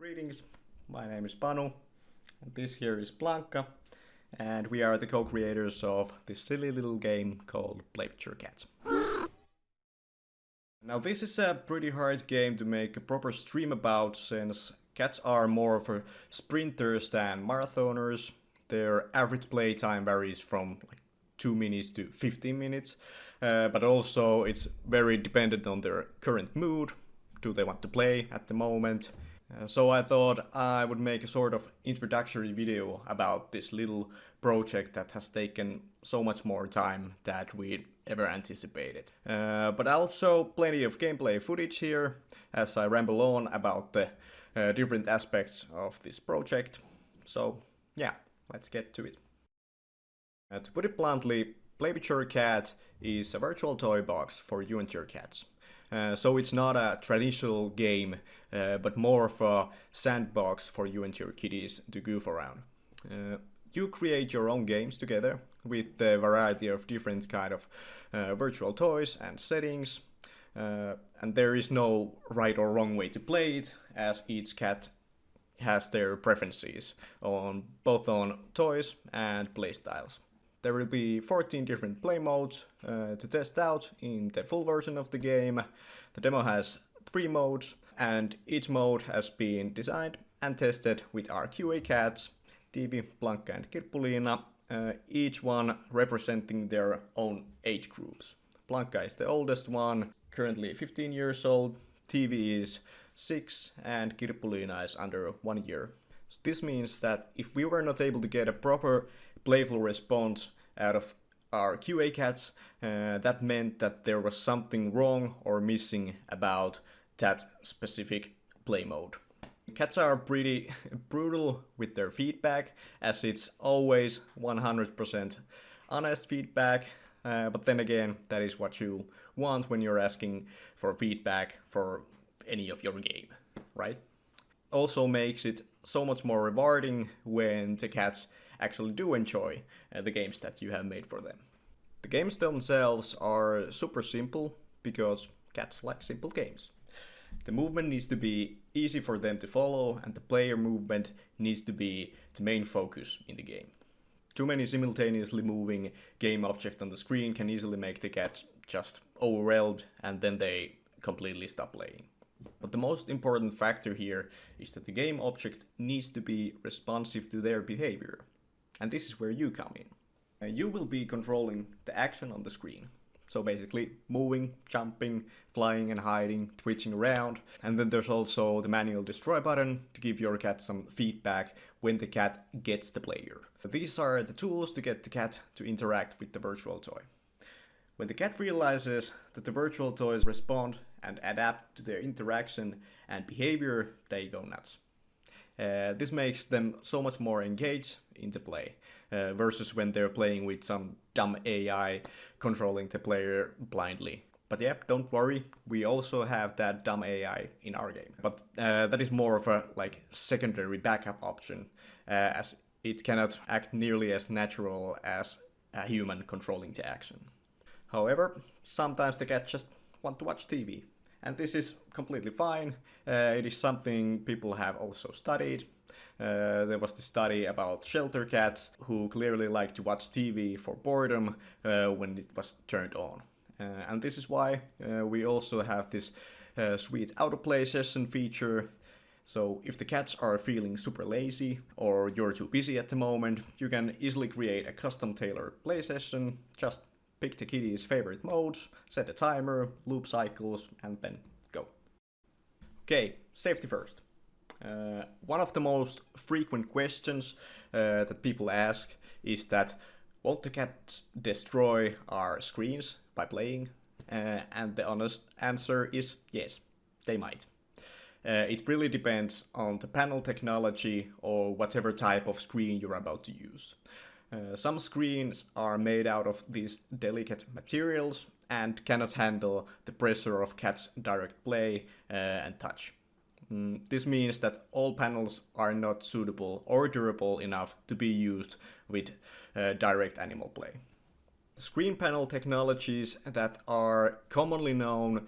Greetings, my name is Panu, and this here is Blanca, and we are the co-creators of this silly little game called Play With Your Cats. Now this is a pretty hard game to make a proper stream about, since cats are more of a sprinters than marathoners. Their average playtime varies from like 2 minutes to 15 minutes, but also it's very dependent on their current mood. Do they want to play at the moment? So I thought I would make a sort of introductory video about this little project that has taken so much more time than we ever anticipated. But also plenty of gameplay footage here as I ramble on about the different aspects of this project. So yeah, let's get to it. To put it bluntly, Play With Your Cat is a virtual toy box for you and your cats. So it's not a traditional game, but more of a sandbox for you and your kitties to goof around. You create your own games together with a variety of different kind of virtual toys and settings. And there is no right or wrong way to play it, as each cat has their preferences on both on toys and playstyles. There will be 14 different play modes to test out in the full version of the game. The demo has 3 modes, and each mode has been designed and tested with our QA cats, Tiivi, Blanca and Kirppuliina, each one representing their own age groups. Blanca is the oldest one, currently 15 years old, Tiivi is 6 and Kirppuliina is under 1 year. So this means that if we were not able to get a proper playful response out of our QA cats, that meant that there was something wrong or missing about that specific play mode. Cats are pretty brutal with their feedback, as it's always 100% honest feedback, but then again, that is what you want when you're asking for feedback for any of your game, right? Also makes it so much more rewarding when the cats actually do enjoy the games that you have made for them. The games themselves are super simple because cats like simple games. The movement needs to be easy for them to follow, and the player movement needs to be the main focus in the game. Too many simultaneously moving game objects on the screen can easily make the cat just overwhelmed, and then they completely stop playing. But the most important factor here is that the game object needs to be responsive to their behavior. And this is where you come in. You will be controlling the action on the screen. So basically moving, jumping, flying and hiding, twitching around. And then there's also the manual destroy button to give your cat some feedback when the cat gets the player. These are the tools to get the cat to interact with the virtual toy. When the cat realizes that the virtual toys respond and adapt to their interaction and behavior, they go nuts. This makes them so much more engaged in the play, versus when they're playing with some dumb AI controlling the player blindly. But yeah, don't worry, we also have that dumb AI in our game. But that is more of a secondary backup option, as it cannot act nearly as natural as a human controlling the action. However, sometimes the cat just want to watch TV. And this is completely fine. It is something people have also studied. There was the study about shelter cats who clearly like to watch TV for boredom when it was turned on. And this is why we also have this sweet autoplay session feature. So if the cats are feeling super lazy or you're too busy at the moment, you can easily create a custom tailored play session. Just pick the kitty's favorite modes, set a timer, loop cycles, and then go. Okay, safety first. One of the most frequent questions that people ask is that, won't the cats destroy our screens by playing? And the honest answer is yes, they might. It really depends on the panel technology or whatever type of screen you're about to use. Some screens are made out of these delicate materials and cannot handle the pressure of cats' direct play and touch. This means that all panels are not suitable or durable enough to be used with direct animal play. Screen panel technologies that are commonly known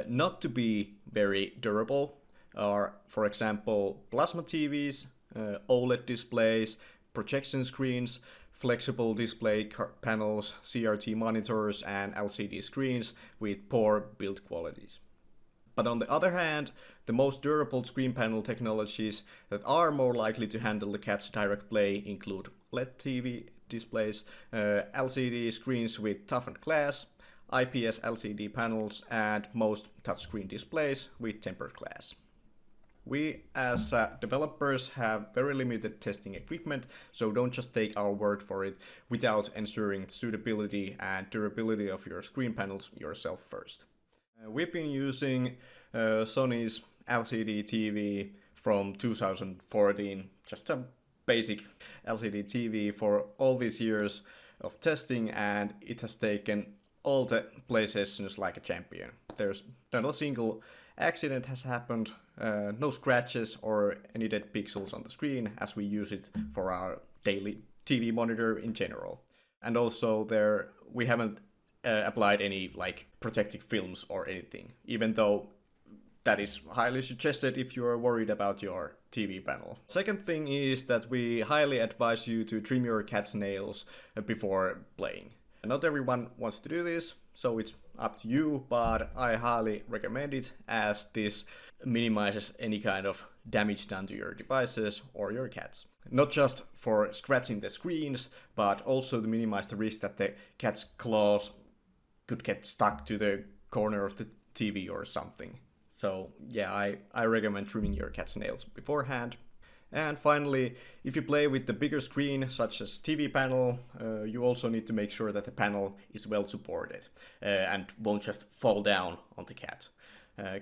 not to be very durable are, for example, plasma TVs, OLED displays, projection screens, flexible display panels, CRT monitors, and LCD screens with poor build qualities. But on the other hand, the most durable screen panel technologies that are more likely to handle the cat's direct play include LED TV displays, LCD screens with toughened glass, IPS LCD panels, and most touchscreen displays with tempered glass. We as developers have very limited testing equipment, so don't just take our word for it without ensuring suitability and durability of your screen panels yourself first. We've been using Sony's LCD TV from 2014, just a basic LCD TV for all these years of testing, and it has taken all the play sessions like a champion. There's not a single accident has happened, no scratches or any dead pixels on the screen as we use it for our daily TV monitor in general. And also we haven't applied any like protective films or anything, even though that is highly suggested if you are worried about your TV panel. Second thing is that we highly advise you to trim your cat's nails before playing. Not everyone wants to do this, so it's up to you, but I highly recommend it as this minimizes any kind of damage done to your devices or your cats. Not just for scratching the screens, but also to minimize the risk that the cat's claws could get stuck to the corner of the TV or something. So yeah, I recommend trimming your cat's nails beforehand. And finally, if you play with the bigger screen, such as TV panel, you also need to make sure that the panel is well supported and won't just fall down on the cat.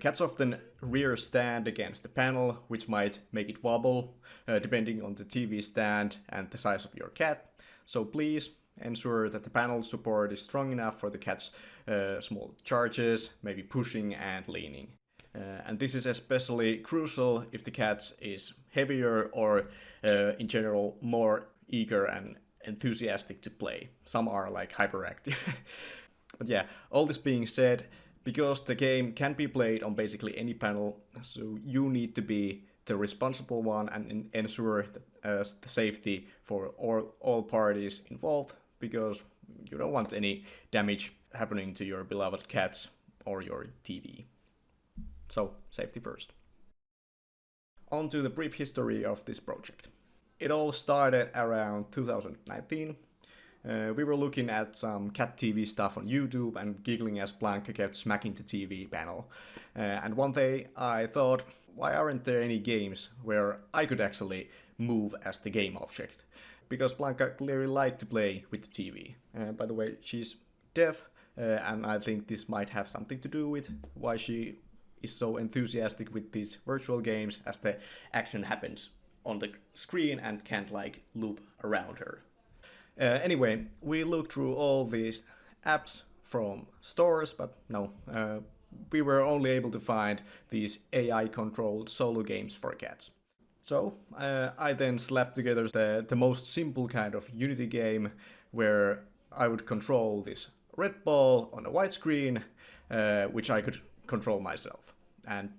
Cats often rear stand against the panel, which might make it wobble, depending on the TV stand and the size of your cat. So please ensure that the panel support is strong enough for the cat's small charges, maybe pushing and leaning. And this is especially crucial if the cat is heavier or in general more eager and enthusiastic to play. Some are like hyperactive. But yeah, all this being said, because the game can be played on basically any panel, so you need to be the responsible one and ensure that, the safety for all parties involved, because you don't want any damage happening to your beloved cats or your TV. So, safety first. On to the brief history of this project. It all started around 2019. We were looking at some cat TV stuff on YouTube and giggling as Blanca kept smacking the TV panel. And one day I thought, why aren't there any games where I could actually move as the game object? Because Blanca clearly liked to play with the TV. By the way, she's deaf, and I think this might have something to do with why she is so enthusiastic with these virtual games, as the action happens on the screen and can't like loop around her. Anyway, we looked through all these apps from stores, but no, we were only able to find these AI-controlled solo games for cats. So I then slapped together the most simple kind of Unity game, where I would control this red ball on a white screen, which I could control myself. And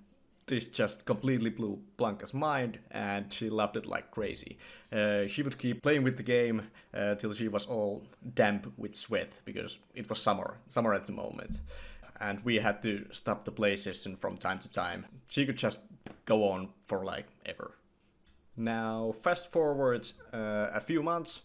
this just completely blew Blanca's mind, and she loved it like crazy. She would keep playing with the game till she was all damp with sweat, because it was summer at the moment. And we had to stop the play session from time to time. She could just go on for like ever. Now, fast forward a few months.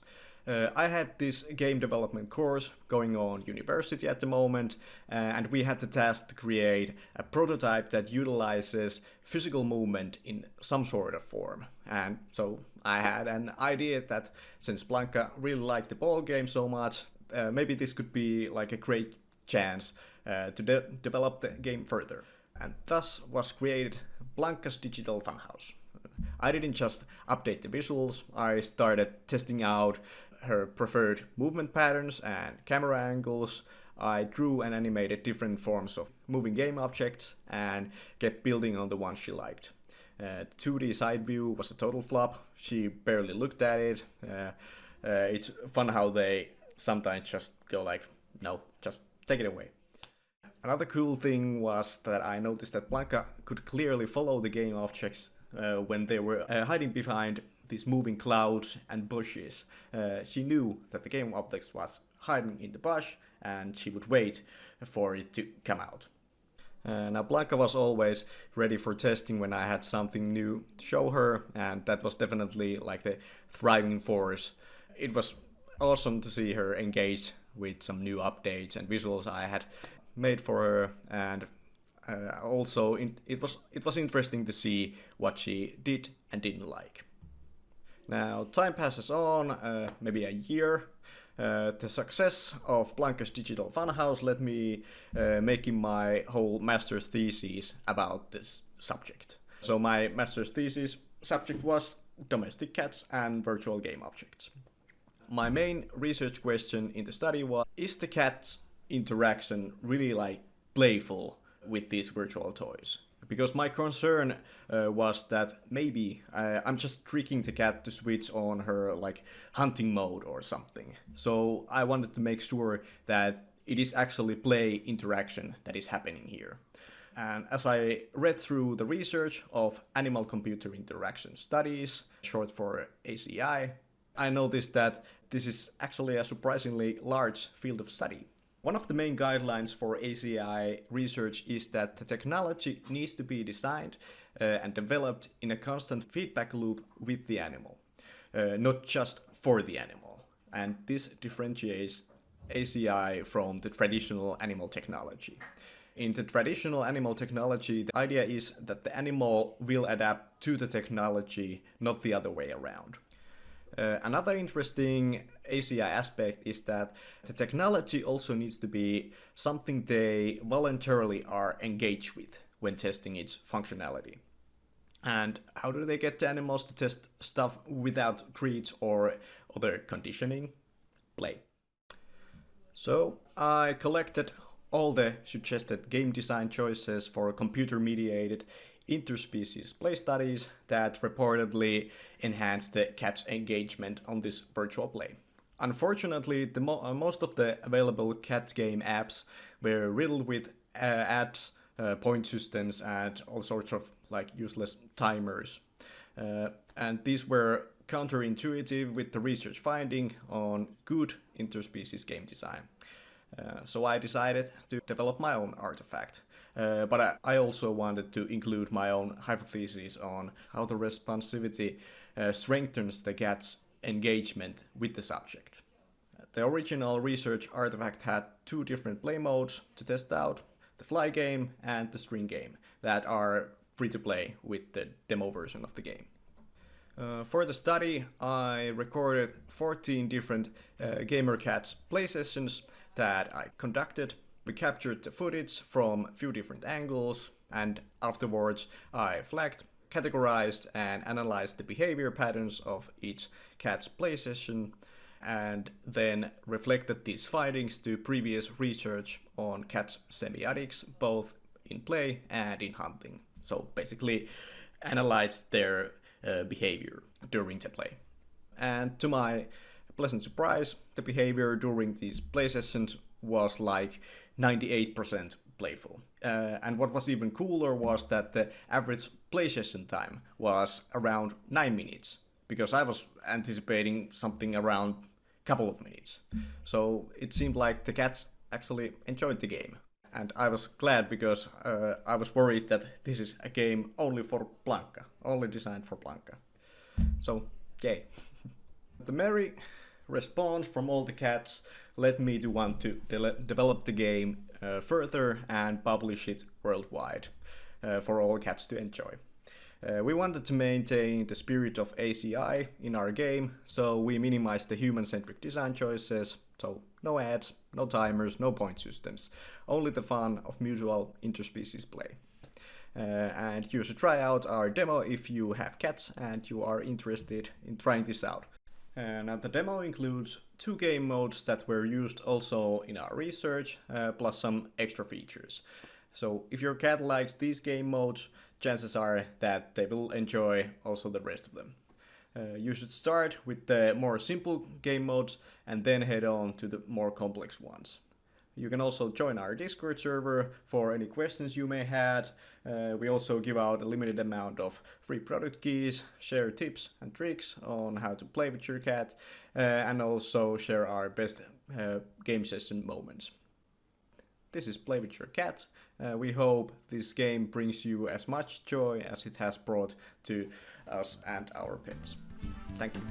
I had this game development course going on university at the moment, and we had the task to create a prototype that utilizes physical movement in some sort of form. And so I had an idea that since Blanca really liked the ball game so much, maybe this could be like a great chance to develop the game further. And thus was created Blanca's Digital Funhouse. I didn't just update the visuals, I started testing out her preferred movement patterns and camera angles. I drew and animated different forms of moving game objects and kept building on the ones she liked. The 2D side view was a total flop. She barely looked at it. It's fun how they sometimes just go like, no, just take it away. Another cool thing was that I noticed that Blanca could clearly follow the game objects when they were hiding behind these moving clouds and bushes. She knew that the game object was hiding in the bush and she would wait for it to come out. Now Blanca was always ready for testing when I had something new to show her, and that was definitely like the thriving force. It was awesome to see her engaged with some new updates and visuals I had made for her, and it was interesting to see what she did and didn't like. Now time passes on, maybe a year. The success of Blanca's digital funhouse led me making my whole master's thesis about this subject. So my master's thesis subject was domestic cats and virtual game objects. My main research question in the study was, is the cat's interaction really like playful with these virtual toys? Because my concern was that maybe I'm just tricking the cat to switch on her like hunting mode or something. So I wanted to make sure that it is actually play interaction that is happening here. And as I read through the research of animal-computer interaction studies, short for ACI, I noticed that this is actually a surprisingly large field of study. One of the main guidelines for ACI research is that the technology needs to be designed and developed in a constant feedback loop with the animal, not just for the animal. And this differentiates ACI from the traditional animal technology. In the traditional animal technology, the idea is that the animal will adapt to the technology, not the other way around. Another interesting ACI aspect is that the technology also needs to be something they voluntarily are engaged with when testing its functionality. And how do they get the animals to test stuff without treats or other conditioning? Play. So I collected all the suggested game design choices for computer-mediated interspecies play studies that reportedly enhance the cat's engagement on this virtual play. Unfortunately, most of the available cat game apps were riddled with ads, point systems, and all sorts of like useless timers. And these were counterintuitive with the research finding on good interspecies game design. So I decided to develop my own artifact. But I also wanted to include my own hypothesis on how the responsivity strengthens the cat's engagement with the subject. The original research artifact had two different play modes to test out, the fly game and the string game, that are free to play with the demo version of the game. For the study, I recorded 14 different gamer cats play sessions that I conducted. We captured the footage from a few different angles, and afterwards I flagged, categorized, and analyzed the behavior patterns of each cat's play session, and then reflected these findings to previous research on cats semiotics, both in play and in hunting. So basically analyzed their behavior during the play. And to my pleasant surprise, the behavior during these play sessions was like 98% playful. And what was even cooler was that the average play session time was around 9 minutes, because I was anticipating something around a couple of minutes. So it seemed like the cats actually enjoyed the game. And I was glad, because I was worried that this is a game only for Blanca, only designed for Blanca. So, yay. The merry response from all the cats led me to want to develop the game further and publish it worldwide for all cats to enjoy. We wanted to maintain the spirit of ACI in our game, so we minimized the human-centric design choices, so no ads, no timers, no point systems, only the fun of mutual interspecies play. And you should try out our demo if you have cats and you are interested in trying this out. Now the demo includes 2 game modes that were used also in our research, plus some extra features. So if your cat likes these game modes, chances are that they will enjoy also the rest of them. You should start with the more simple game modes and then head on to the more complex ones. You can also join our Discord server for any questions you may had. We also give out a limited amount of free product keys, share tips and tricks on how to play with your cat, and also share our best game session moments. This is Play With Your Cat. We hope this game brings you as much joy as it has brought to us and our pets. Thank you.